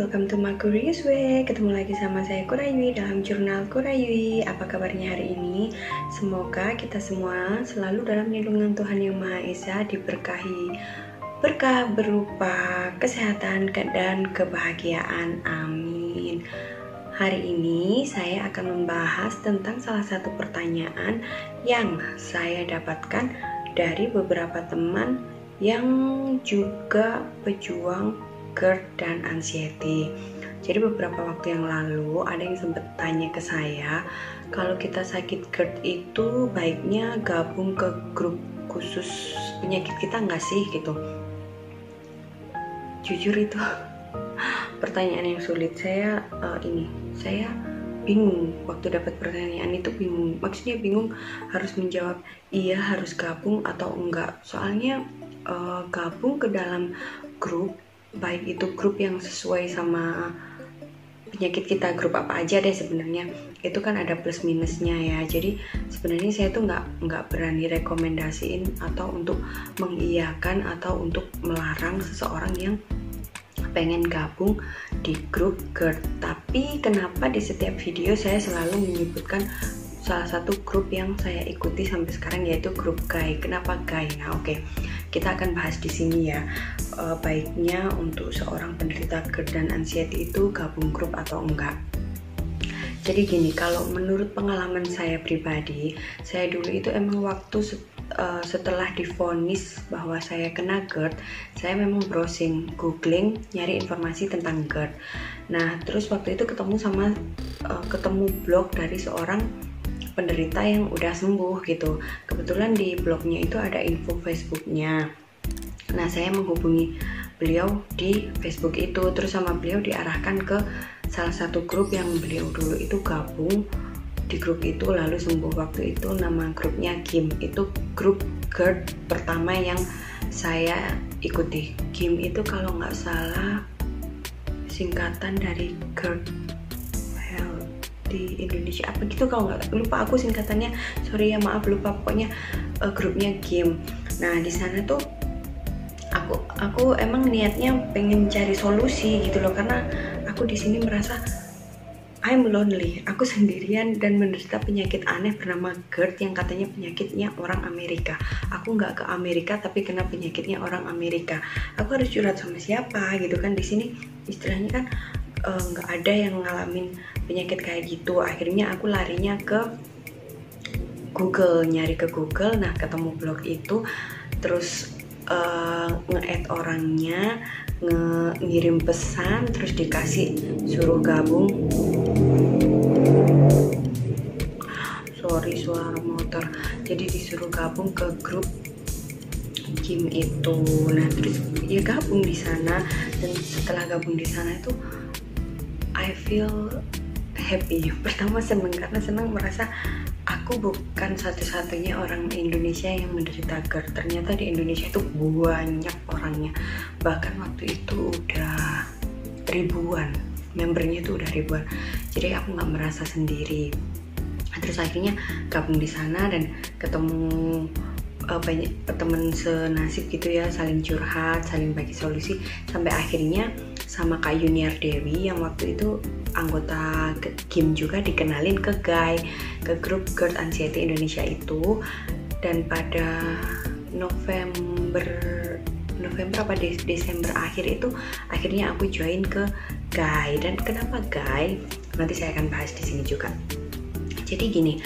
welcome to my Curious Way. Ketemu lagi sama saya Kurayui dalam jurnal Kurayui. Apa kabarnya hari ini? Semoga kita semua selalu dalam lindungan Tuhan Yang Maha Esa, diberkahi berkah berupa kesehatan dan kebahagiaan. Amin. Hari ini saya akan membahas tentang salah satu pertanyaan yang saya dapatkan dari beberapa teman yang juga pejuang GERD dan anxiety. Jadi beberapa waktu yang lalu ada yang sempat tanya ke saya, kalau kita sakit GERD itu baiknya gabung ke grup khusus penyakit kita nggak sih gitu. Jujur itu pertanyaan yang sulit. Saya bingung waktu dapat pertanyaan itu, bingung. Maksudnya bingung harus menjawab iya harus gabung atau enggak. Soalnya gabung ke dalam grup, baik itu grup yang sesuai sama penyakit kita, grup apa aja deh sebenarnya, itu kan ada plus minusnya ya. Jadi sebenarnya saya tuh nggak berani rekomendasiin atau untuk mengiyakan atau untuk melarang seseorang yang pengen gabung di grup GERD. Tapi kenapa di setiap video saya selalu menyebutkan salah satu grup yang saya ikuti sampai sekarang, yaitu grup GAI. Kenapa GAI? Nah, oke. Kita akan bahas di sini ya, baiknya untuk seorang penderita GERD dan anxiety itu gabung grup atau enggak. Jadi gini, kalau menurut pengalaman saya pribadi, saya dulu itu emang waktu setelah divonis bahwa saya kena GERD, saya memang browsing, googling, nyari informasi tentang GERD. Nah, terus waktu itu ketemu blog dari seorang penderita yang udah sembuh gitu. Kebetulan di blognya itu ada info Facebooknya. Nah, saya menghubungi beliau di Facebook itu, terus sama beliau diarahkan ke salah satu grup yang beliau dulu itu gabung di grup itu lalu sembuh. Waktu itu nama grupnya GIM, itu grup GERD pertama yang saya ikuti. GIM itu kalau nggak salah singkatan dari GERD di Indonesia apa gitu, kalau nggak, lupa aku singkatannya, sorry ya, maaf lupa, pokoknya grupnya GIM. Nah, di sana tuh aku emang niatnya pengen cari solusi gitu loh, karena aku di sini merasa I'm lonely, aku sendirian dan menderita penyakit aneh bernama GERD yang katanya penyakitnya orang Amerika. Aku nggak ke Amerika tapi kena penyakitnya orang Amerika. Aku harus curhat sama siapa gitu kan? Di sini istilahnya kan nggak ada yang ngalamin penyakit kayak gitu. Akhirnya aku larinya ke Google, nyari ke Google. Nah, ketemu blog itu, terus nge-add orangnya, ngirim pesan, terus dikasih suruh gabung. Sorry, suara motor. Jadi disuruh gabung ke grup GIM itu. Nah, terus ya gabung di sana, dan setelah gabung di sana itu I feel happy. Pertama seneng, karena seneng merasa aku bukan satu-satunya orang Indonesia yang menderita GERD. Ternyata di Indonesia itu banyak orangnya. Bahkan waktu itu udah ribuan, membernya itu udah ribuan. Jadi aku nggak merasa sendiri. Terus akhirnya gabung di sana dan ketemu banyak temen senasib gitu ya, saling curhat, saling bagi solusi, sampai akhirnya sama Kak Yuniar Dewi yang waktu itu anggota GIM juga dikenalin ke GAI, ke grup GERD Anxiety Indonesia itu. Dan pada November apa Desember akhir itu akhirnya aku join ke GAI. Dan kenapa GAI? Nanti saya akan bahas di sini juga. Jadi gini,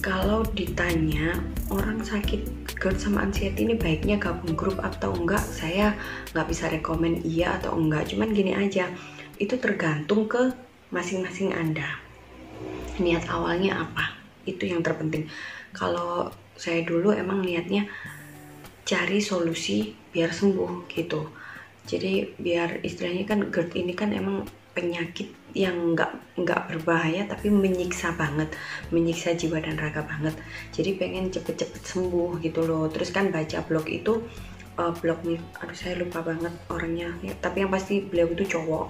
kalau ditanya orang sakit GERD sama anxiety ini baiknya gabung grup atau enggak, saya nggak bisa rekomen iya atau enggak. Cuman gini aja, itu tergantung ke masing-masing Anda. Niat awalnya apa? Itu yang terpenting. Kalau saya dulu emang niatnya cari solusi biar sembuh gitu. Jadi biar istilahnya kan GERD ini kan emang penyakit yang nggak berbahaya tapi menyiksa banget, menyiksa jiwa dan raga banget. Jadi pengen cepet-cepet sembuh gitu loh. Terus kan baca blog itu, blognya, aduh saya lupa banget orangnya ya, tapi yang pasti beliau itu cowok,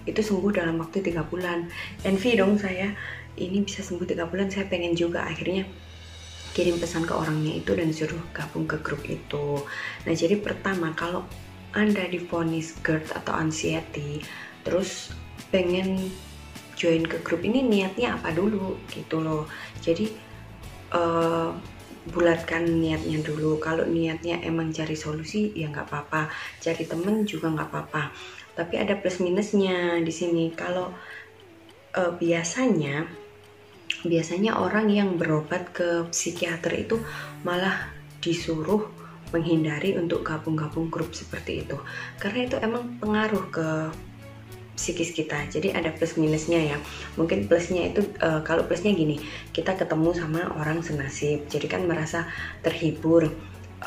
itu sembuh dalam waktu 3 bulan. Envy dong saya, ini bisa sembuh 3 bulan, saya pengen juga. Akhirnya kirim pesan ke orangnya itu dan suruh gabung ke grup itu. Nah, jadi pertama kalau Anda divonis GERD atau anxiety, terus pengen join ke grup ini, niatnya apa dulu gitu loh. Jadi bulatkan niatnya dulu. Kalau niatnya emang cari solusi ya nggak apa-apa, cari temen juga nggak apa-apa. Tapi ada plus minusnya di sini. Kalau biasanya orang yang berobat ke psikiater itu malah disuruh menghindari untuk gabung-gabung grup seperti itu, karena itu emang pengaruh ke psikis kita. Jadi ada plus minusnya ya. Mungkin plusnya itu kalau plusnya gini, kita ketemu sama orang senasib, jadi kan merasa terhibur,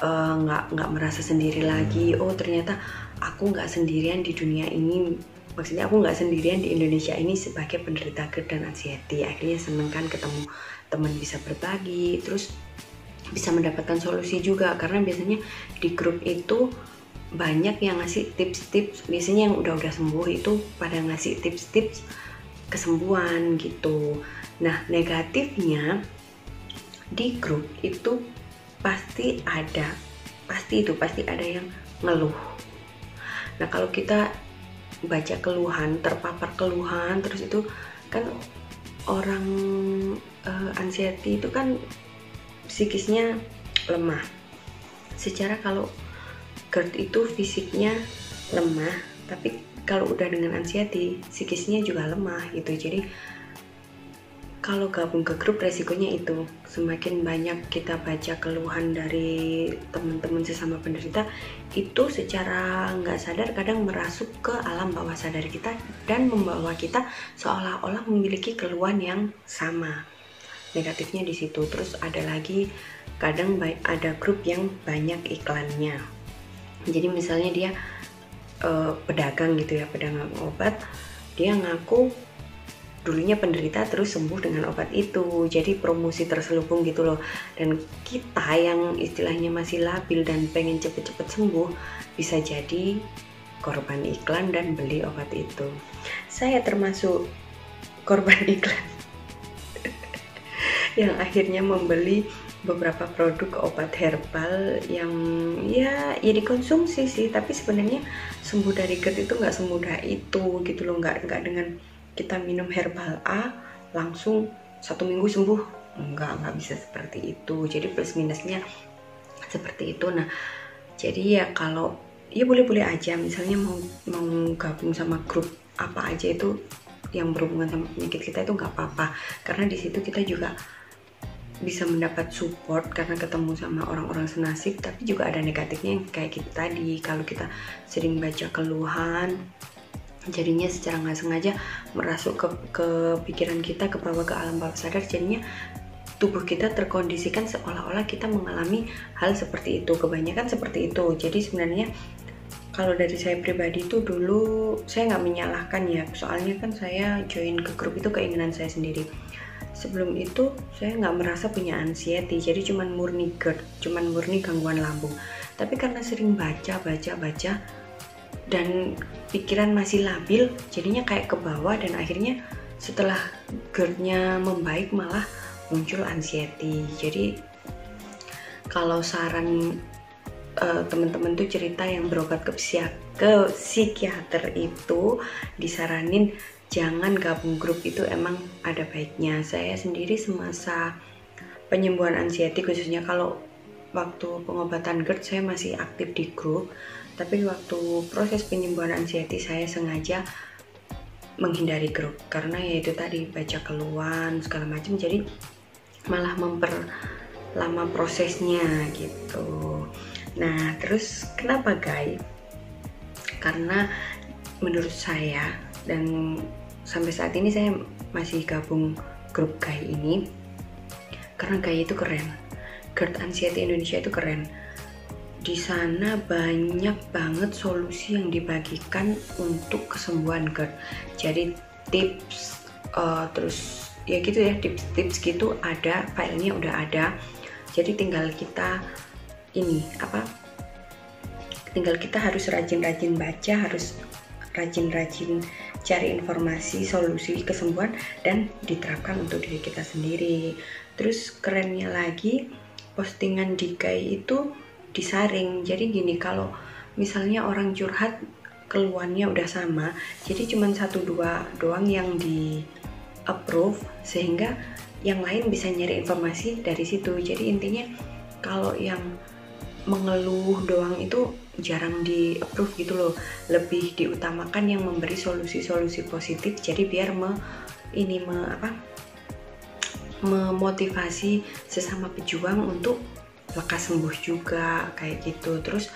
nggak merasa sendiri lagi. Oh ternyata aku nggak sendirian di dunia ini, maksudnya aku nggak sendirian di Indonesia ini sebagai penderita GERD dan anxiety. Akhirnya seneng kan ketemu teman, bisa berbagi, terus bisa mendapatkan solusi juga, karena biasanya di grup itu banyak yang ngasih tips-tips. Biasanya yang udah sembuh itu pada ngasih tips-tips kesembuhan gitu. Nah negatifnya di grup itu pasti ada yang ngeluh. Nah kalau kita baca keluhan, terpapar keluhan, terus itu kan orang anxiety itu kan psikisnya lemah. Secara kalau GERD itu fisiknya lemah, tapi kalau udah dengan anxiety psikisnya juga lemah gitu. Jadi kalau gabung ke grup resikonya itu, semakin banyak kita baca keluhan dari teman-teman sesama penderita, itu secara nggak sadar kadang merasuk ke alam bawah sadar kita dan membawa kita seolah-olah memiliki keluhan yang sama. Negatifnya di situ. Terus ada lagi kadang ada grup yang banyak iklannya. Jadi misalnya dia pedagang gitu ya, pedagang obat, dia ngaku dulunya penderita terus sembuh dengan obat itu, jadi promosi terselubung gitu loh. Dan kita yang istilahnya masih labil dan pengen cepet-cepet sembuh, bisa jadi korban iklan dan beli obat itu. Saya termasuk korban iklan yang akhirnya membeli beberapa produk obat herbal yang ya dikonsumsi sih, tapi sebenarnya sembuh dari GERD itu nggak semudah itu gitu loh. Nggak dengan kita minum herbal A langsung 1 minggu sembuh, nggak bisa seperti itu. Jadi plus minusnya seperti itu. Nah jadi ya kalau ya boleh-boleh aja, misalnya mau gabung sama grup apa aja itu yang berhubungan sama penyakit kita itu nggak apa-apa, karena di situ kita juga bisa mendapat support karena ketemu sama orang-orang senasib. Tapi juga ada negatifnya yang kayak gitu tadi, kalau kita sering baca keluhan, jadinya secara nggak sengaja merasuk ke pikiran kita, ke bawah ke alam bawah sadar, jadinya tubuh kita terkondisikan seolah-olah kita mengalami hal seperti itu. Kebanyakan seperti itu. Jadi sebenarnya kalau dari saya pribadi itu dulu saya nggak menyalahkan ya, soalnya kan saya join ke grup itu keinginan saya sendiri. Sebelum itu saya nggak merasa punya anxiety, jadi cuman murni GERD, cuman murni gangguan lambung. Tapi karena sering baca dan pikiran masih labil, jadinya kayak ke bawah, dan akhirnya setelah GERD-nya membaik malah muncul anxiety. Jadi kalau saran teman-teman tuh cerita yang berobat ke psikiater itu disaranin jangan gabung grup, itu emang ada baiknya. Saya sendiri semasa penyembuhan anxiety, khususnya kalau waktu pengobatan GERD saya masih aktif di grup, tapi waktu proses penyembuhan anxiety saya sengaja menghindari grup karena ya itu tadi baca keluhan segala macam, jadi malah memperlama prosesnya gitu. Nah terus kenapa guys? Karena menurut saya, dan sampai saat ini saya masih gabung grup GAI ini karena GAI itu keren. GERD Anxiety Indonesia itu keren. Di sana banyak banget solusi yang dibagikan untuk kesembuhan GERD. Jadi tips terus ya gitu ya, tips-tips gitu ada, filenya udah ada. Jadi tinggal kita tinggal kita harus rajin-rajin baca, harus rajin-rajin cari informasi solusi kesembuhan dan diterapkan untuk diri kita sendiri. Terus kerennya lagi, postingan di GAI itu disaring. Jadi gini, kalau misalnya orang curhat keluhannya udah sama, jadi cuma 1-2 doang yang di approve, sehingga yang lain bisa nyari informasi dari situ. Jadi intinya kalau yang mengeluh doang itu jarang di approve gitu loh, lebih diutamakan yang memberi solusi-solusi positif, jadi biar memotivasi sesama pejuang untuk lekas sembuh juga kayak gitu. Terus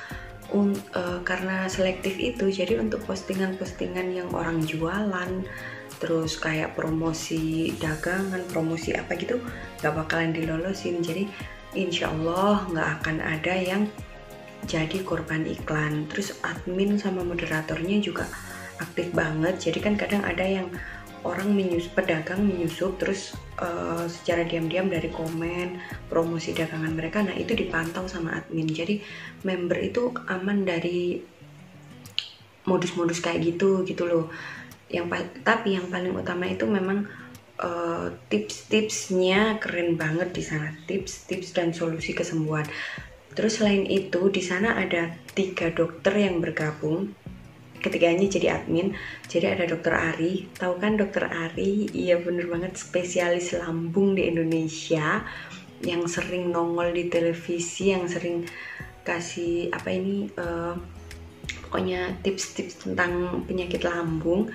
karena selektif itu, jadi untuk postingan-postingan yang orang jualan, terus kayak promosi dagangan, promosi apa gitu, gak bakalan dilolosin. Jadi insya Allah nggak akan ada yang jadi korban iklan. Terus admin sama moderatornya juga aktif banget, jadi kan kadang ada yang orang pedagang menyusup terus secara diam-diam dari komen promosi dagangan mereka. Nah itu dipantau sama admin, jadi member itu aman dari modus-modus kayak gitu loh. Tapi yang paling utama itu memang tips-tipsnya keren banget di sana, tips dan solusi kesembuhan. Terus selain itu di sana ada 3 dokter yang bergabung, ketiganya jadi admin. Jadi ada dokter Ari, tahu kan dokter Ari? Iya bener banget, spesialis lambung di Indonesia yang sering nongol di televisi, yang sering kasih pokoknya tips-tips tentang penyakit lambung.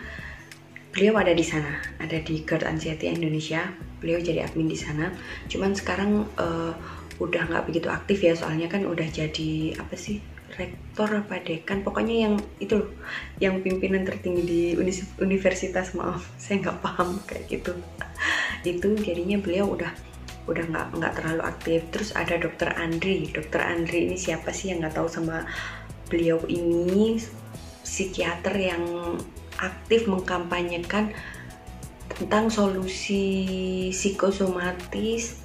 Beliau ada di sana, ada di GERD Anxiety Indonesia. Beliau jadi admin di sana. Cuman sekarang udah nggak begitu aktif ya, soalnya kan udah jadi rektor apa dekan, pokoknya yang itu loh, yang pimpinan tertinggi di universitas. Maaf, saya nggak paham kayak gitu. Itu jadinya beliau udah nggak terlalu aktif. Terus ada dokter Andri. Dokter Andri ini siapa sih yang nggak tahu sama beliau? Ini psikiater yang aktif mengkampanyekan tentang solusi psikosomatis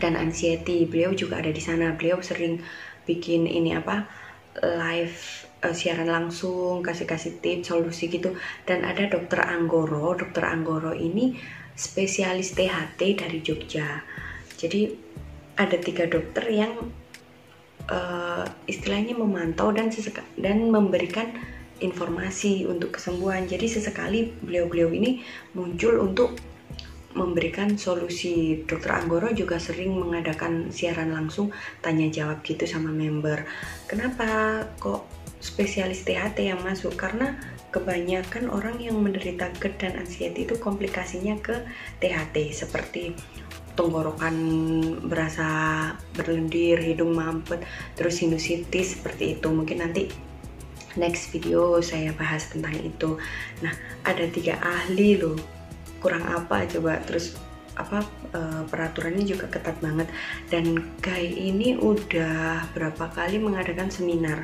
dan anxiety. Beliau juga ada di sana. Beliau sering bikin live siaran langsung, kasih tips, solusi gitu. Dan ada dokter Anggoro. Dokter Anggoro ini spesialis THT dari Jogja. Jadi ada 3 dokter yang istilahnya memantau dan memberikan informasi untuk kesembuhan. Jadi sesekali beliau ini muncul untuk memberikan solusi. Dokter Anggoro juga sering mengadakan siaran langsung tanya jawab gitu sama member. Kenapa kok spesialis THT yang masuk? Karena kebanyakan orang yang menderita GERD dan anxiety itu komplikasinya ke THT, seperti tenggorokan berasa berlendir, hidung mampet, terus sinusitis seperti itu. Mungkin nanti next video saya bahas tentang itu. Nah, ada 3 ahli loh, kurang apa coba. Terus peraturannya juga ketat banget. Dan Guy ini udah berapa kali mengadakan seminar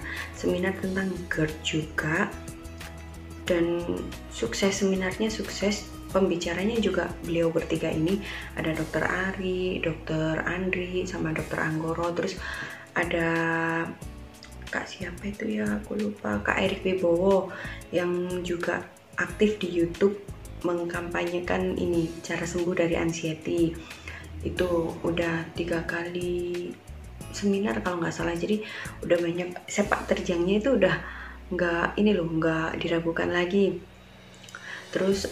tentang GERD juga, dan seminarnya sukses. Pembicaranya juga beliau bertiga ini, ada dokter Ari, dokter Andri, sama dokter Anggoro. Terus ada Kak siapa itu ya, aku lupa, Kak Erik Wibowo yang juga aktif di YouTube mengkampanyekan ini cara sembuh dari anxiety. Itu udah 3 kali seminar kalau nggak salah. Jadi udah banyak, sepak terjangnya itu udah nggak diragukan lagi. Terus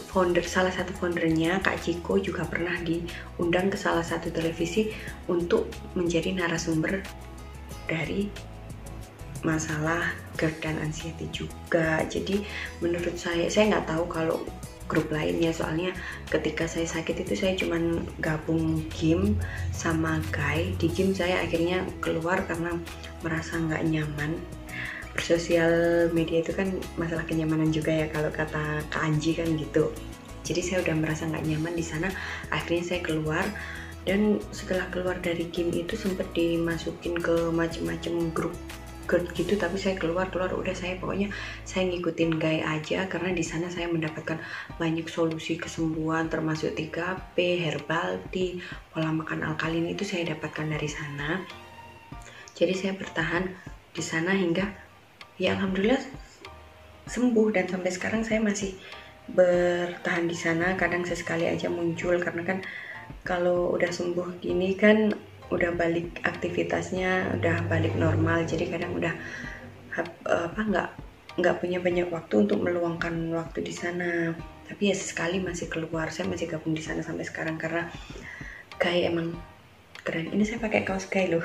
salah satu foundernya Kak Ciko juga pernah diundang ke salah satu televisi untuk menjadi narasumber dari masalah GERD dan anxiety juga. Jadi menurut saya nggak tahu kalau grup lainnya, soalnya ketika saya sakit itu saya cuman gabung game sama Guy. Di game saya akhirnya keluar karena merasa nggak nyaman. Bersosial media itu kan masalah kenyamanan juga ya, kalau kata Kak Anji kan gitu. Jadi saya udah merasa nggak nyaman di sana, akhirnya saya keluar. Dan setelah keluar dari game itu sempat dimasukin ke macam-macam grup GERD gitu, tapi saya keluar udah, saya ngikutin Guy aja, karena di sana saya mendapatkan banyak solusi kesembuhan, termasuk 3P, herbal tea, pola makan alkalin, itu saya dapatkan dari sana. Jadi saya bertahan di sana hingga ya alhamdulillah sembuh, dan sampai sekarang saya masih bertahan di sana. Kadang sesekali aja muncul, karena kan kalau udah sembuh gini kan udah balik aktivitasnya, udah balik normal, jadi kadang udah nggak punya banyak waktu untuk meluangkan waktu di sana. Tapi ya sekali masih keluar, saya masih gabung di sana sampai sekarang karena Guy emang keren. Ini saya pakai kaos Guy loh.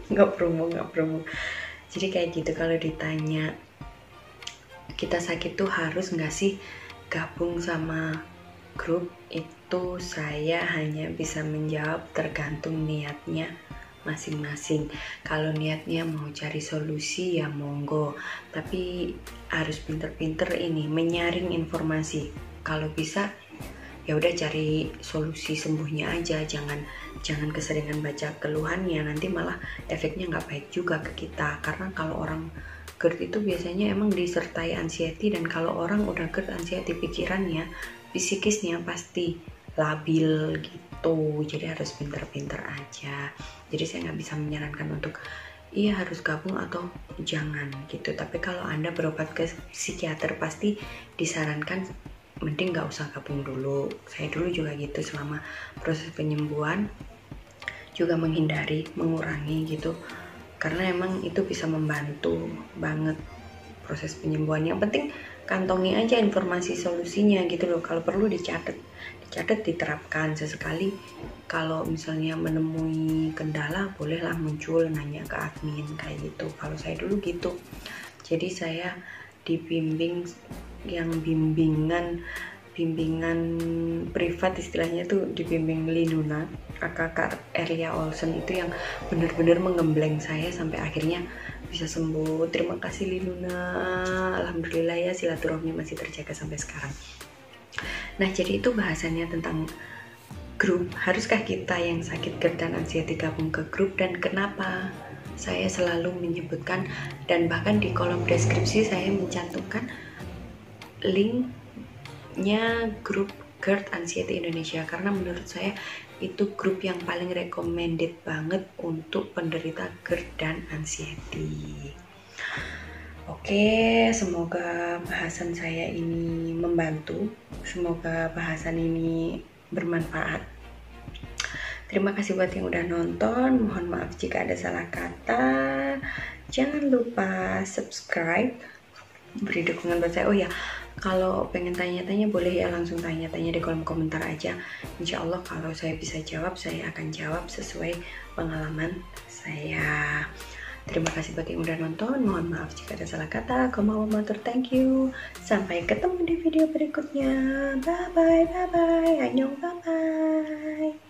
nggak promo. Jadi kayak gitu, kalau ditanya kita sakit tuh harus nggak sih gabung sama grup, itu saya hanya bisa menjawab tergantung niatnya masing-masing. Kalau niatnya mau cari solusi ya monggo, tapi harus pinter-pinter ini menyaring informasi. Kalau bisa ya udah cari solusi sembuhnya aja, jangan keseringan baca keluhannya, nanti malah efeknya nggak baik juga ke kita. Karena kalau orang GERD itu biasanya emang disertai anxiety, dan kalau orang udah GERD anxiety, pikirannya, psikisnya pasti labil gitu. Jadi harus pinter-pinter aja. Jadi saya nggak bisa menyarankan untuk iya harus gabung atau jangan gitu. Tapi kalau Anda berobat ke psikiater pasti disarankan mending nggak usah gabung dulu. Saya dulu juga gitu, selama proses penyembuhan juga mengurangi gitu, karena emang itu bisa membantu banget proses penyembuhan. Yang penting kantongi aja informasi solusinya gitu loh. Kalau perlu dicatat, diterapkan sesekali. Kalau misalnya menemui kendala, bolehlah muncul nanya ke admin kayak gitu. Kalau saya dulu gitu. Jadi saya dibimbing yang bimbingan privat istilahnya tuh, dibimbing Linuna, kakak Erlia Olsen, itu yang benar-benar menggembleng saya sampai akhirnya bisa sembuh. Terima kasih Linuna, alhamdulillah ya, silaturahmi masih terjaga sampai sekarang. Nah, jadi itu bahasannya tentang grup. Haruskah kita yang sakit GERD dan anxiety gabung ke grup, dan kenapa? Saya selalu menyebutkan, dan bahkan di kolom deskripsi saya mencantumkan linknya grup GERD Anxiety Indonesia, karena menurut saya itu grup yang paling recommended banget untuk penderita GERD dan anxiety. Oke, semoga bahasan saya ini membantu, semoga bahasan ini bermanfaat. Terima kasih buat yang udah nonton, mohon maaf jika ada salah kata. Jangan lupa subscribe, beri dukungan buat saya. Oh ya, kalau pengen tanya-tanya boleh ya, langsung tanya-tanya di kolom komentar aja. Insya Allah kalau saya bisa jawab, saya akan jawab sesuai pengalaman saya. Terima kasih buat yang udah nonton, mohon maaf jika ada salah kata. Komawa matur, thank you. Sampai ketemu di video berikutnya. Bye bye, annyeong, bye bye.